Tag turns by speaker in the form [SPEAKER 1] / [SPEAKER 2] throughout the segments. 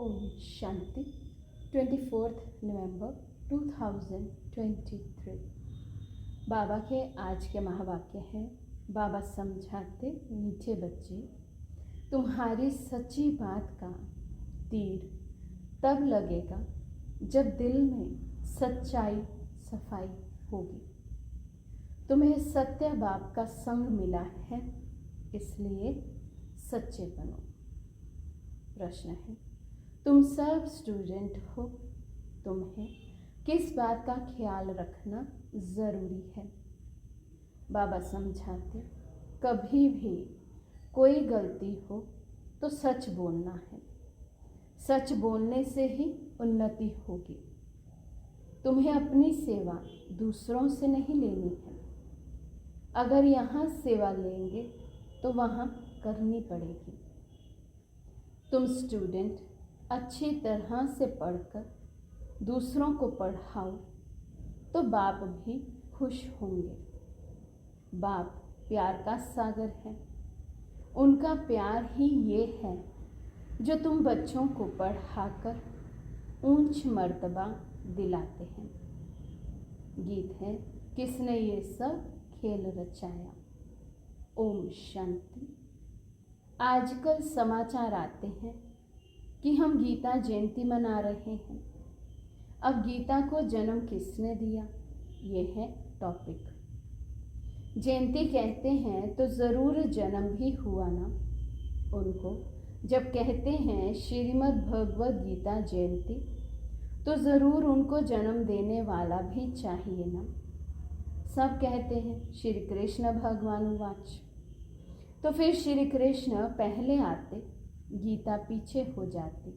[SPEAKER 1] ओम शांति 24 नवंबर 2023। बाबा के आज के महावाक्य हैं। बाबा समझाते, मीठे बच्चे, तुम्हारी सच्ची बात का तीर तब लगेगा जब दिल में सच्चाई सफाई होगी। तुम्हें सत्य बाप का संग मिला है, इसलिए सच्चे बनो। प्रश्न है, तुम सब स्टूडेंट हो, तुम्हें किस बात का ख्याल रखना ज़रूरी है? बाबा समझाते, कभी भी कोई गलती हो तो सच बोलना है। सच बोलने से ही उन्नति होगी। तुम्हें अपनी सेवा दूसरों से नहीं लेनी है। अगर यहाँ सेवा लेंगे तो वहाँ करनी पड़ेगी। तुम स्टूडेंट अच्छी तरह से पढ़कर दूसरों को पढ़ाओ तो बाप भी खुश होंगे। बाप प्यार का सागर है। उनका प्यार ही ये है जो तुम बच्चों को पढ़ाकर ऊंच मर्तबा दिलाते हैं। गीत है, किसने ये सब खेल रचाया। ओम शांति। आजकल समाचार आते हैं कि हम गीता जयंती मना रहे हैं। अब गीता को जन्म किसने दिया, ये है टॉपिक। जयंती कहते हैं तो ज़रूर जन्म भी हुआ ना उनको। जब कहते हैं श्रीमद् भगवद गीता जयंती तो ज़रूर उनको जन्म देने वाला भी चाहिए ना। सब कहते हैं श्री कृष्ण भगवान वाच, तो फिर श्री कृष्ण पहले आते, गीता पीछे हो जाती।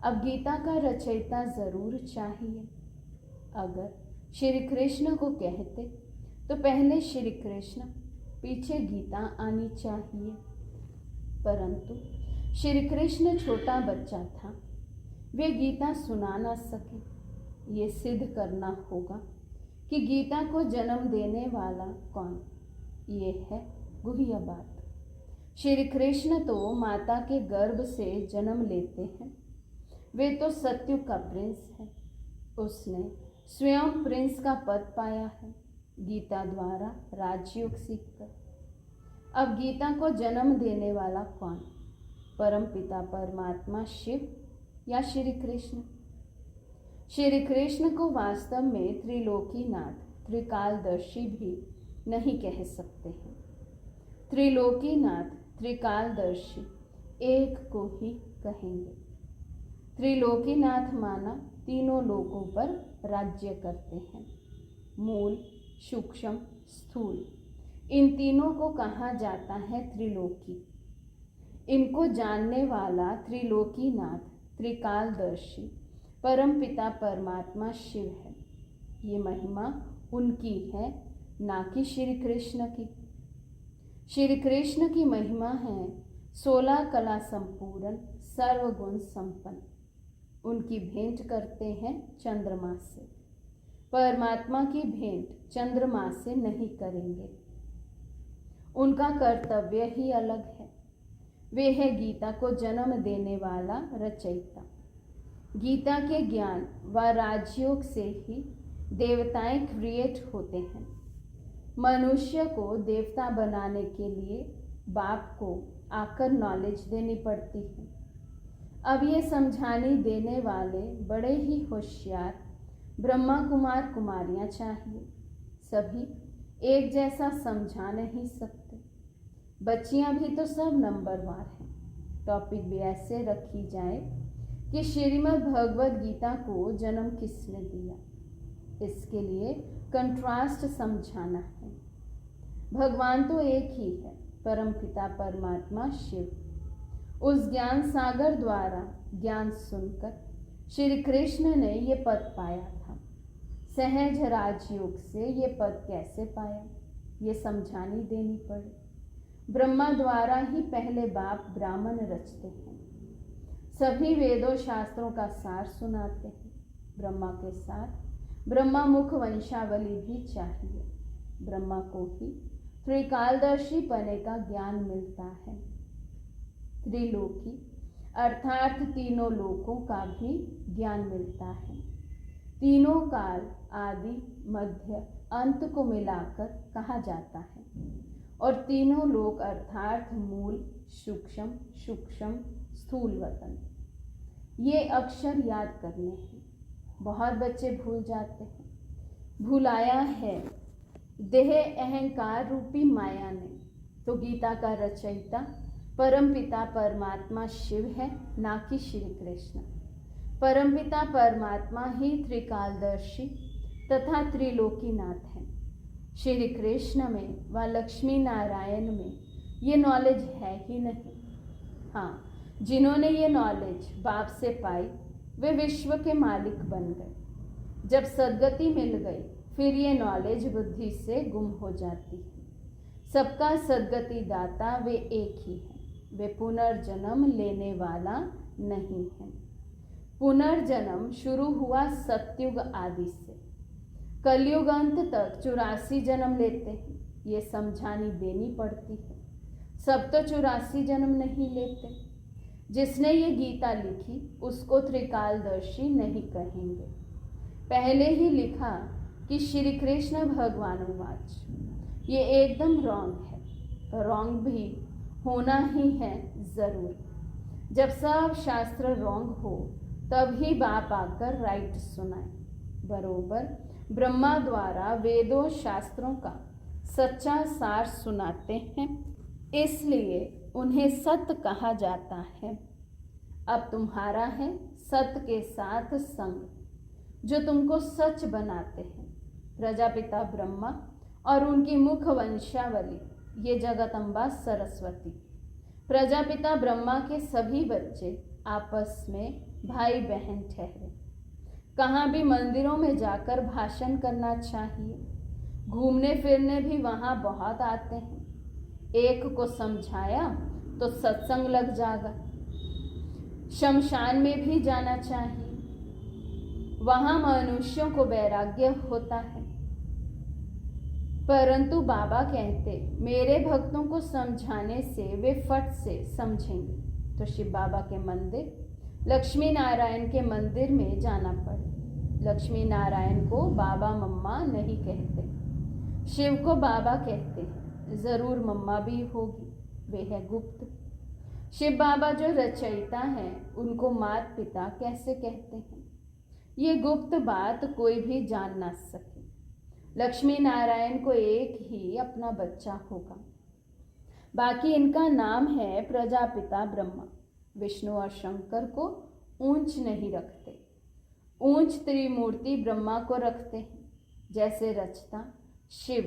[SPEAKER 1] अब गीता का रचयिता ज़रूर चाहिए। अगर श्री कृष्ण को कहते तो पहले श्री कृष्ण, पीछे गीता आनी चाहिए। परंतु श्री कृष्ण छोटा बच्चा था, वे गीता सुना ना सके। ये सिद्ध करना होगा कि गीता को जन्म देने वाला कौन, ये है गुह्य बात। श्री कृष्ण तो माता के गर्भ से जन्म लेते हैं। वे तो सत्युग का प्रिंस है। उसने स्वयं प्रिंस का पद पाया है गीता द्वारा राजयोग सीखकर। अब गीता को जन्म देने वाला कौन, परम पिता परमात्मा शिव या श्री कृष्ण? श्री कृष्ण को वास्तव में त्रिलोकीनाथ, त्रिकालदर्शी भी नहीं कह सकते हैं। त्रिलोकीनाथ, त्रिकालदर्शी एक को ही कहेंगे। त्रिलोकीनाथ माना तीनों लोकों पर राज्य करते हैं। मूल, सूक्ष्म, स्थूल, इन तीनों को कहा जाता है त्रिलोकी। इनको जानने वाला त्रिलोकीनाथ, त्रिकालदर्शी परम पिता परमात्मा शिव है। ये महिमा उनकी है, ना कि श्री कृष्ण की। श्री कृष्ण की महिमा है 16 कला संपूर्ण, सर्वगुण संपन्न। उनकी भेंट करते हैं चंद्रमा से। परमात्मा की भेंट चंद्रमा से नहीं करेंगे। उनका कर्तव्य ही अलग है। वे है गीता को जन्म देने वाला रचयिता। गीता के ज्ञान व राजयोग से ही देवताएं क्रिएट होते हैं। मनुष्य को देवता बनाने के लिए बाप को आकर नॉलेज देनी पड़ती है। अब ये समझाने देने वाले बड़े ही होशियार ब्रह्मा कुमार कुमारियां चाहिए। सभी एक जैसा समझा नहीं सकते। बच्चियां भी तो सब नंबरवार हैं। टॉपिक भी ऐसे रखी जाए कि श्रीमद् भगवद गीता को जन्म किसने दिया, इसके लिए कंट्रास्ट समझाना है। भगवान तो एक ही है, परम पिता परमात्मा शिव। उस ज्ञान सागर द्वारा ज्ञान सुनकर श्री कृष्ण ने ये पद पाया था। सहज राजयोग से ये पद कैसे पाया, ये समझानी देनी पड़े। ब्रह्मा द्वारा ही पहले बाप ब्राह्मण रचते हैं। सभी वेदों शास्त्रों का सार सुनाते हैं। ब्रह्मा के साथ ब्रह्मा मुख वंशावली भी चाहिए। ब्रह्मा को ही त्रिकालदर्शी पने का ज्ञान मिलता है। त्रिलोकी अर्थात तीनों लोकों का भी ज्ञान मिलता है। तीनों काल, आदि, मध्य, अंत को मिलाकर कहा जाता है। और तीनों लोक अर्थात मूल, सूक्ष्म, सूक्ष्म, स्थूल वतन, ये अक्षर याद करने हैं। बहुत बच्चे भूल जाते हैं। भुलाया है देह अहंकार रूपी माया ने। तो गीता का रचयिता परमपिता परमात्मा शिव है, ना कि श्री कृष्ण। परमपिता परमात्मा ही त्रिकालदर्शी तथा त्रिलोकीनाथ है। श्री कृष्ण में व लक्ष्मी नारायण में ये नॉलेज है ही नहीं। हाँ, जिन्होंने ये नॉलेज बाप से पाई वे विश्व के मालिक बन गए। जब सद्गति मिल गई फिर ये नॉलेज बुद्धि से गुम हो जाती है। सबका सद्गति दाता वे एक ही है। वे पुनर्जन्म लेने वाला नहीं है। पुनर्जन्म शुरू हुआ सतयुग आदि से। कलयुग अंत तक 84 जन्म लेते हैं। ये समझानी देनी पड़ती है। सब तो 84 जन्म नहीं लेते। जिसने ये गीता लिखी उसको त्रिकालदर्शी नहीं कहेंगे। पहले ही लिखा कि श्री कृष्ण भगवान वाच, ये एकदम रॉन्ग है। रॉन्ग भी होना ही है जरूर। जब सब शास्त्र रॉन्ग हो तब ही बाप आकर राइट सुनाए। बरोबर ब्रह्मा द्वारा वेदों शास्त्रों का सच्चा सार सुनाते हैं, इसलिए उन्हें सत्य कहा जाता है। अब तुम्हारा है सत्य के साथ संग, जो तुमको सच बनाते हैं। प्रजापिता ब्रह्मा और उनकी मुख वंशावली, ये जगदम्बा सरस्वती। प्रजापिता ब्रह्मा के सभी बच्चे आपस में भाई बहन ठहरे। कहाँ भी मंदिरों में जाकर भाषण करना चाहिए। घूमने फिरने भी वहाँ बहुत आते हैं। एक को समझाया तो सत्संग लग जाएगा। शमशान में भी जाना चाहिए। वहाँ मनुष्यों को वैराग्य होता है। परंतु बाबा कहते मेरे भक्तों को समझाने से वे फट से समझेंगे। तो शिव बाबा के मंदिर, लक्ष्मी नारायण के मंदिर में जाना पड़े। लक्ष्मी नारायण को बाबा मम्मा नहीं कहते, शिव को बाबा कहते हैं। जरूर मम्मा भी होगी, वे है गुप्त। शिव बाबा जो रचयिता हैं उनको माता पिता कैसे कहते हैं? ये गुप्त बात कोई भी जान ना सके। लक्ष्मी नारायण को एक ही अपना बच्चा होगा, बाकी इनका नाम है प्रजापिता ब्रह्मा। विष्णु और शंकर को ऊंच नहीं रखते, ऊंच त्रिमूर्ति ब्रह्मा को रखते हैं। जैसे रचता शिव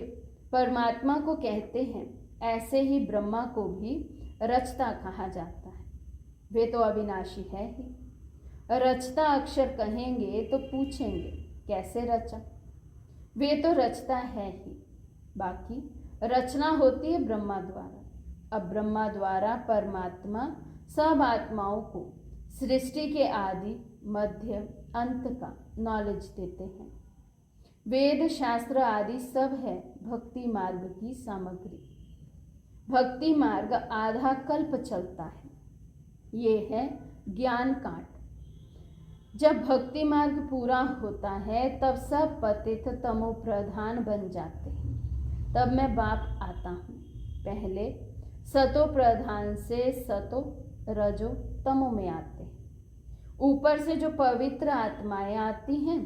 [SPEAKER 1] परमात्मा को कहते हैं, ऐसे ही ब्रह्मा को भी रचता कहा जाता है। वे तो अविनाशी है ही। रचता अक्षर कहेंगे तो पूछेंगे कैसे रचा? वे तो रचता है ही, बाकी रचना होती है ब्रह्मा द्वारा। अब ब्रह्मा द्वारा परमात्मा सब आत्माओं को सृष्टि के आदि मध्य अंत का नॉलेज देते हैं। वेद शास्त्र आदि सब है भक्ति मार्ग की सामग्री। भक्ति मार्ग आधा कल्प चलता है। ये है ज्ञान कांट। जब भक्ति मार्ग पूरा होता है तब सब पतित तमो प्रधान बन जाते हैं। तब मैं बाप आता हूँ। पहले सतो प्रधान से सतो रजो तमो में आते हैं। ऊपर से जो पवित्र आत्माएं आती हैं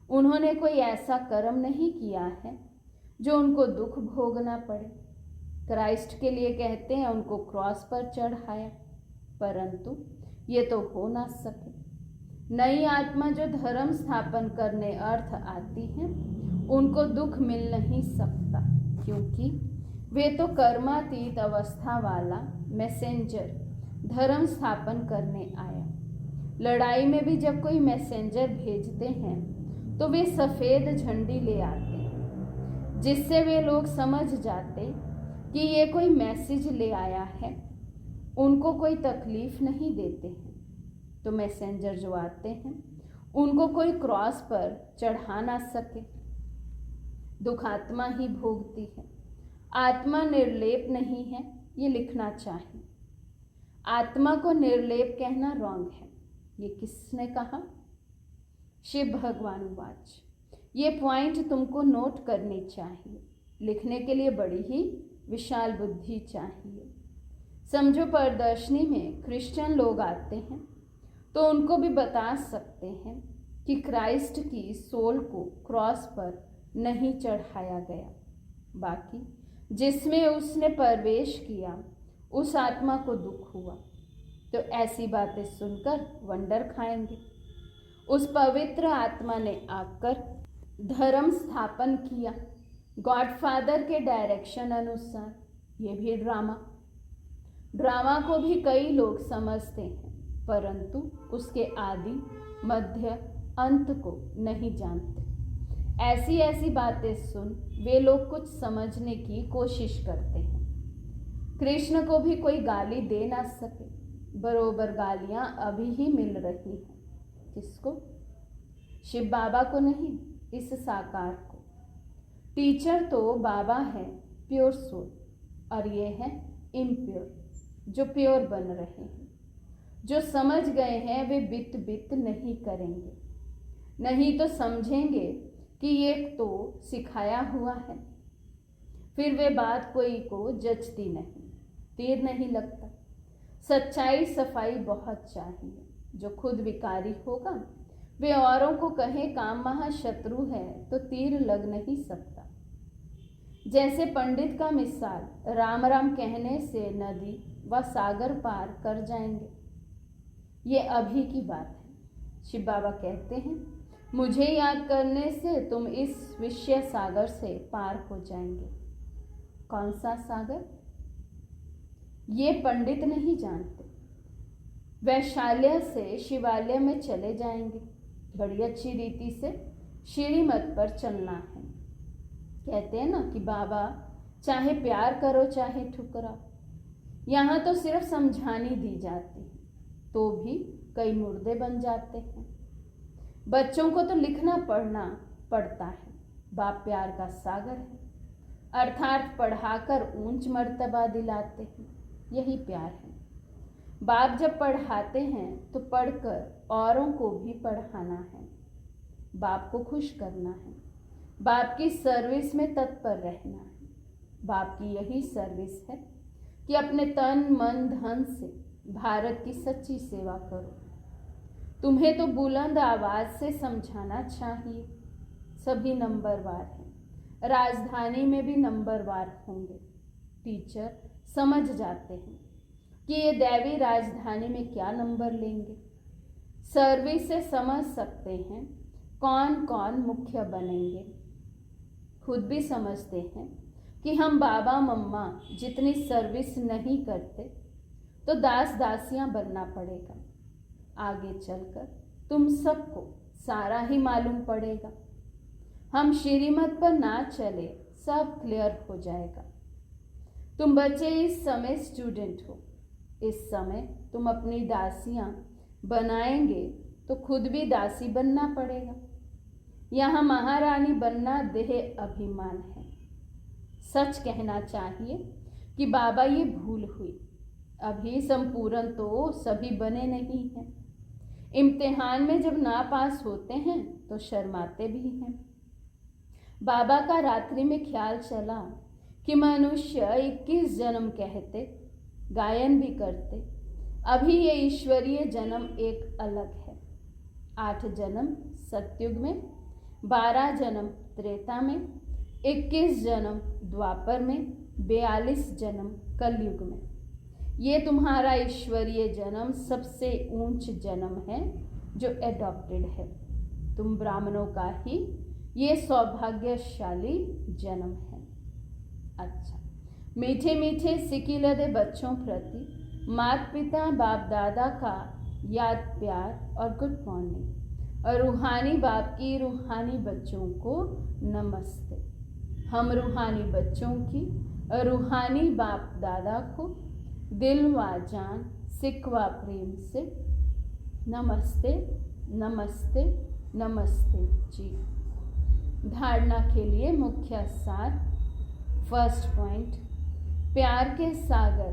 [SPEAKER 1] उन्होंने कोई ऐसा कर्म नहीं किया है जो उनको दुख भोगना पड़े। क्राइस्ट के लिए कहते हैं उनको क्रॉस पर चढ़ाया, परंतु ये तो हो ना सके। नई आत्मा जो धर्म स्थापन करने अर्थ आती है उनको दुख मिल नहीं सकता, क्योंकि वे तो कर्मातीत अवस्था वाला मैसेंजर धर्म स्थापन करने आया। लड़ाई में भी जब कोई मैसेंजर भेजते हैं तो वे सफ़ेद झंडी ले आते हैं, जिससे वे लोग समझ जाते कि ये कोई मैसेज ले आया है, उनको कोई तकलीफ नहीं देते हैं। तो मैसेंजर जो आते हैं उनको कोई क्रॉस पर चढ़ा ना सके। दुख आत्मा ही भोगती है, आत्मा निर्लेप नहीं है, ये लिखना चाहिए। आत्मा को निर्लेप कहना रॉन्ग है। ये किसने कहा? शिव भगवान वाच। ये पॉइंट तुमको नोट करनी चाहिए। लिखने के लिए बड़ी ही विशाल बुद्धि चाहिए। समझो, प्रदर्शनी में क्रिश्चियन लोग आते हैं तो उनको भी बता सकते हैं कि क्राइस्ट की सोल को क्रॉस पर नहीं चढ़ाया गया, बाकी जिसमें उसने प्रवेश किया उस आत्मा को दुख हुआ। तो ऐसी बातें सुनकर वंडर खाएंगे। उस पवित्र आत्मा ने आकर धर्म स्थापन किया गॉडफादर के डायरेक्शन अनुसार। ये भी ड्रामा को भी कई लोग समझते हैं, परंतु उसके आदि मध्य अंत को नहीं जानते। ऐसी बातें सुन वे लोग कुछ समझने की कोशिश करते हैं। कृष्ण को भी कोई गाली दे ना सके, बरोबर गालियां अभी ही मिल रही हैं। किसको? शिव बाबा को नहीं, इस साकार को। टीचर तो बाबा है प्योर सोल, और ये है इम्प्योर जो प्योर बन रहे हैं। जो समझ गए हैं वे बित नहीं करेंगे, नहीं तो समझेंगे कि ये तो सिखाया हुआ है। फिर वे बात कोई को जचती नहीं, तीर नहीं लगता। सच्चाई सफाई बहुत चाहिए। जो खुद विकारी होगा वे औरों को कहे काम महाशत्रु है तो तीर लग नहीं सकता। जैसे पंडित का मिसाल, राम राम कहने से नदी व सागर पार कर जाएंगे। ये अभी की बात है। शिव बाबा कहते हैं, मुझे याद करने से तुम इस विषय सागर से पार हो जाएंगे। कौन सा सागर? ये पंडित नहीं जानते। वैशाल्य से शिवालय में चले जाएंगे। बड़ी अच्छी रीति से श्रीमत पर चलना है। कहते हैं ना कि बाबा चाहे प्यार करो चाहे ठुकराओ। यहाँ तो सिर्फ समझानी दी जाती है, तो भी कई मुर्दे बन जाते हैं। बच्चों को तो लिखना पढ़ना पड़ता है। बाप प्यार का सागर है, अर्थात पढ़ाकर ऊंच मर्तबा दिलाते हैं। यही प्यार है। बाप जब पढ़ाते हैं तो पढ़कर औरों को भी पढ़ाना है। बाप को खुश करना है, बाप की सर्विस में तत्पर रहना है। बाप की यही सर्विस है कि अपने तन मन धन से भारत की सच्ची सेवा करो। तुम्हें तो बुलंद आवाज से समझाना चाहिए। सभी नंबरवार हैं, राजधानी में भी नंबरवार होंगे। टीचर समझ जाते हैं कि ये दैवी राजधानी में क्या नंबर लेंगे। सर्विस से समझ सकते हैं कौन कौन मुख्य बनेंगे। खुद भी समझते हैं कि हम बाबा मम्मा जितनी सर्विस नहीं करते तो दास दासियां बनना पड़ेगा। आगे चलकर तुम सबको सारा ही मालूम पड़ेगा। हम श्रीमत पर ना चले, सब क्लियर हो जाएगा। तुम बच्चे इस समय स्टूडेंट हो। इस समय तुम अपनी दासियां बनाएंगे तो खुद भी दासी बनना पड़ेगा। यहाँ महारानी बनना देह अभिमान है। सच कहना चाहिए कि बाबा ये भूल हुई। अभी संपूर्ण तो सभी बने नहीं हैं। इम्तिहान में जब ना पास होते हैं तो शर्माते भी हैं। बाबा का रात्रि में ख्याल चला कि मनुष्य 21 जन्म कहते, गायन भी करते। अभी ये ईश्वरीय जन्म एक अलग है। 8 जन्म सतयुग में, 12 जन्म त्रेता में, 21 जन्म द्वापर में, 42 जन्म कलयुग में। ये तुम्हारा ईश्वरीय जन्म सबसे ऊंच जन्म है जो एडॉप्टेड है। तुम ब्राह्मणों का ही ये सौभाग्यशाली जन्म है। अच्छा, मीठे मीठे सिकिलदे बच्चों प्रति माता पिता बाप दादा का याद प्यार और गुड मॉर्निंग, और रूहानी बाप की रूहानी बच्चों को नमस्ते। हम रूहानी बच्चों की और रूहानी बाप दादा को दिल व जान सिकवा प्रेम से नमस्ते नमस्ते नमस्ते जी। धारणा के लिए मुख्य सार। फर्स्ट पॉइंट, प्यार के सागर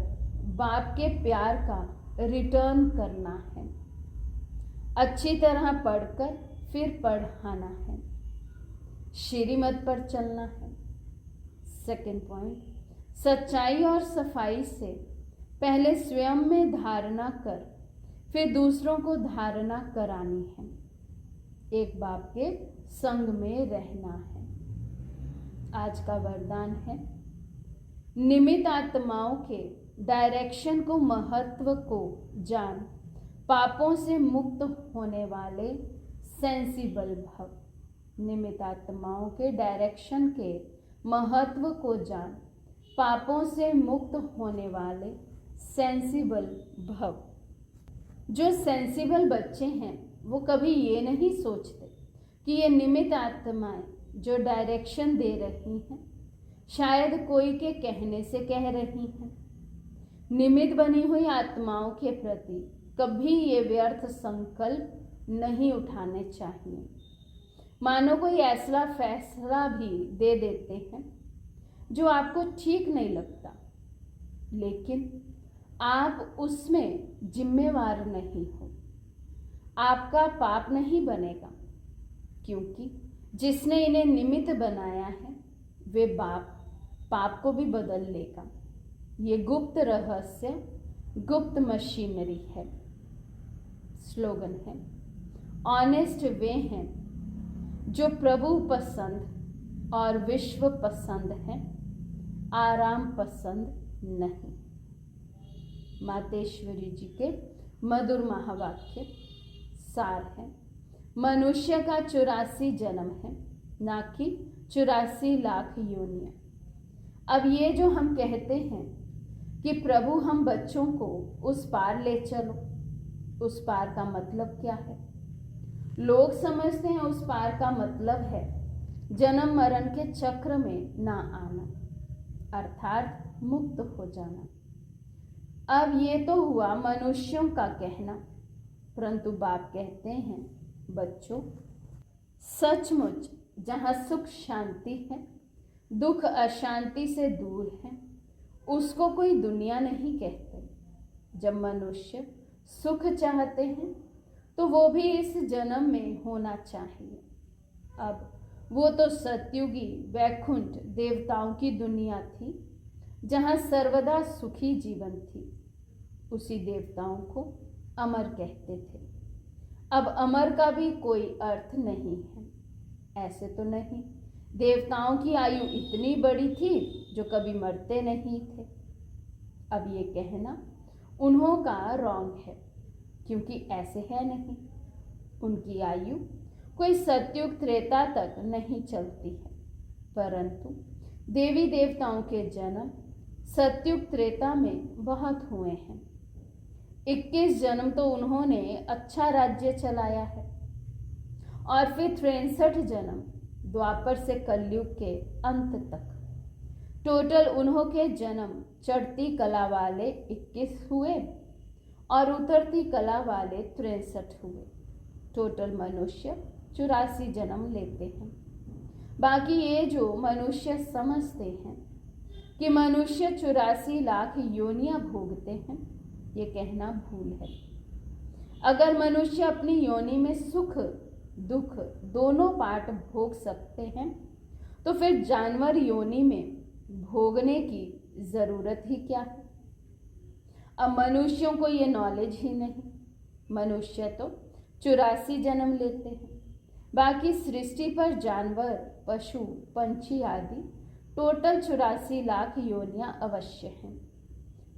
[SPEAKER 1] बाप के प्यार का रिटर्न करना है। अच्छी तरह पढ़कर फिर पढ़ाना है। श्रीमत पर चलना है। सेकंड पॉइंट, सच्चाई और सफाई से पहले स्वयं में धारणा कर फिर दूसरों को धारणा करानी है। एक बाप के संग में रहना है। आज का वरदान है, निमित्त आत्माओं के डायरेक्शन को, महत्व को जान, पापों से मुक्त होने वाले सेंसिबल भव। निमित्त आत्माओं के डायरेक्शन के महत्व को जान, पापों से मुक्त होने वाले सेंसिबल भव। जो सेंसिबल बच्चे हैं वो कभी ये नहीं सोचते कि ये निमित्त आत्माएं जो डायरेक्शन दे रही हैं शायद कोई के कहने से कह रही हैं। निमित्त बनी हुई आत्माओं के प्रति कभी ये व्यर्थ संकल्प नहीं उठाने चाहिए। मानो कोई ऐसा फैसला भी दे देते हैं जो आपको ठीक नहीं लगता, लेकिन आप उसमें जिम्मेवार नहीं हो। आपका पाप नहीं बनेगा, क्योंकि जिसने इन्हें निमित्त बनाया है वे पाप को भी बदल लेगा। ये गुप्त रहस्य, गुप्त मशीनरी है। स्लोगन है, ऑनेस्ट वे हैं जो प्रभु पसंद और विश्व पसंद है, आराम पसंद नहीं। मातेश्वरी जी के मधुर महावाक्य सार है, मनुष्य का 84 जन्म है, ना कि 84 लाख योनियां। अब ये जो हम कहते हैं कि प्रभु हम बच्चों को उस पार ले चलो, उस पार का मतलब क्या है? लोग समझते हैं उस पार का मतलब है जन्म मरण के चक्र में ना आना, अर्थात मुक्त हो जाना। अब ये तो हुआ मनुष्यों का कहना, परंतु बाप कहते हैं, बच्चों, सचमुच जहाँ सुख शांति है, दुख अशांति से दूर है, उसको कोई दुनिया नहीं कहते। जब मनुष्य सुख चाहते हैं तो वो भी इस जन्म में होना चाहिए। अब वो तो सतयुगी वैकुंठ देवताओं की दुनिया थी जहाँ सर्वदा सुखी जीवन थी। उसी देवताओं को अमर कहते थे। अब अमर का भी कोई अर्थ नहीं है। ऐसे तो नहीं, देवताओं की आयु इतनी बड़ी थी जो कभी मरते नहीं थे। अब ये कहना उन्हों का रॉन्ग है, क्योंकि ऐसे है नहीं। उनकी आयु कोई सतयुग त्रेता तक नहीं चलती है, परंतु देवी देवताओं के जन्म सतयुग त्रेता में बहुत हुए हैं। 21 जन्म तो उन्होंने अच्छा राज्य चलाया है, और फिर 63 जन्म द्वापर से कलयुग के अंत तक। टोटल उन्हों के जन्म चढ़ती कला वाले 21 हुए और उतरती कला वाले 63 हुए। टोटल मनुष्य 84 जन्म लेते हैं। बाकी ये जो मनुष्य समझते हैं कि मनुष्य 84 लाख योनियां भोगते हैं, ये कहना भूल है। अगर मनुष्य अपनी योनि में सुख दुख दोनों पार्ट भोग सकते हैं तो फिर जानवर योनि में भोगने की जरूरत ही क्या है? अब मनुष्यों को ये नॉलेज ही नहीं। मनुष्य तो 84 जन्म लेते हैं। बाकी सृष्टि पर जानवर, पशु, पंछी आदि टोटल 84 लाख योनियां अवश्य हैं।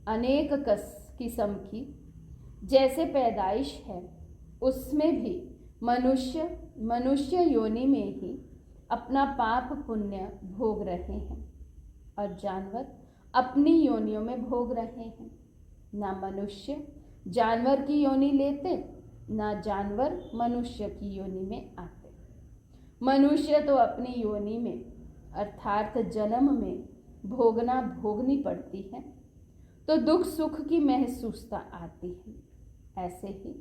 [SPEAKER 1] अनेक किस्म की जैसे पैदाइश है, उसमें भी मनुष्य योनि में ही अपना पाप पुण्य भोग रहे हैं, और जानवर अपनी योनियों में भोग रहे हैं। ना मनुष्य जानवर की योनि लेते, ना जानवर मनुष्य की योनि में आते। मनुष्य तो अपनी योनि में अर्थात जन्म में भोगनी पड़ती है तो दुख सुख की महसूसता आती है। ऐसे ही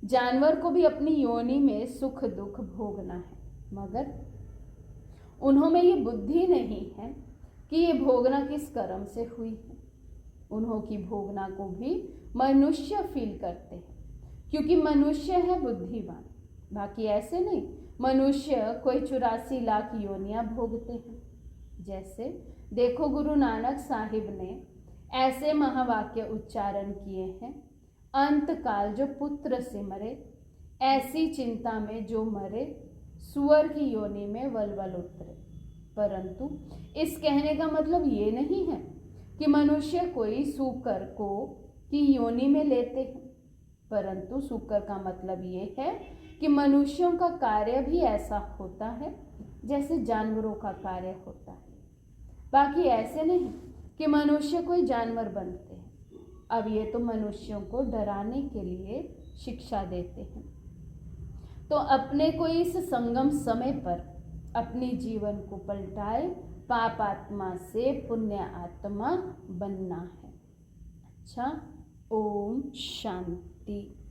[SPEAKER 1] जानवर को भी अपनी योनि में सुख दुख भोगना है, मगर उन्हों में ये बुद्धि नहीं है कि ये भोगना किस कर्म से हुई है। उन्हों की भोगना को भी मनुष्य फील करते हैं, क्योंकि मनुष्य है बुद्धिमान। बाकी ऐसे नहीं, मनुष्य कोई 84 लाख योनियां भोगते हैं। जैसे देखो, गुरु नानक साहिब ने ऐसे महावाक्य उच्चारण किए हैं, अंत काल जो पुत्र से मरे, ऐसी चिंता में जो मरे, सुअर की योनि में वलवल उतरे। परंतु इस कहने का मतलब ये नहीं है कि मनुष्य कोई सूकर को की योनि में लेते हैं, परंतु सूकर का मतलब ये है कि मनुष्यों का कार्य भी ऐसा होता है जैसे जानवरों का कार्य होता है। बाकी ऐसे नहीं कि मनुष्य कोई जानवर बनते हैं। अब ये तो मनुष्यों को डराने के लिए शिक्षा देते हैं। तो अपने को इस संगम समय पर अपने जीवन को पलटाए, पाप आत्मा से पुण्य आत्मा बनना है। अच्छा, ओम शांति।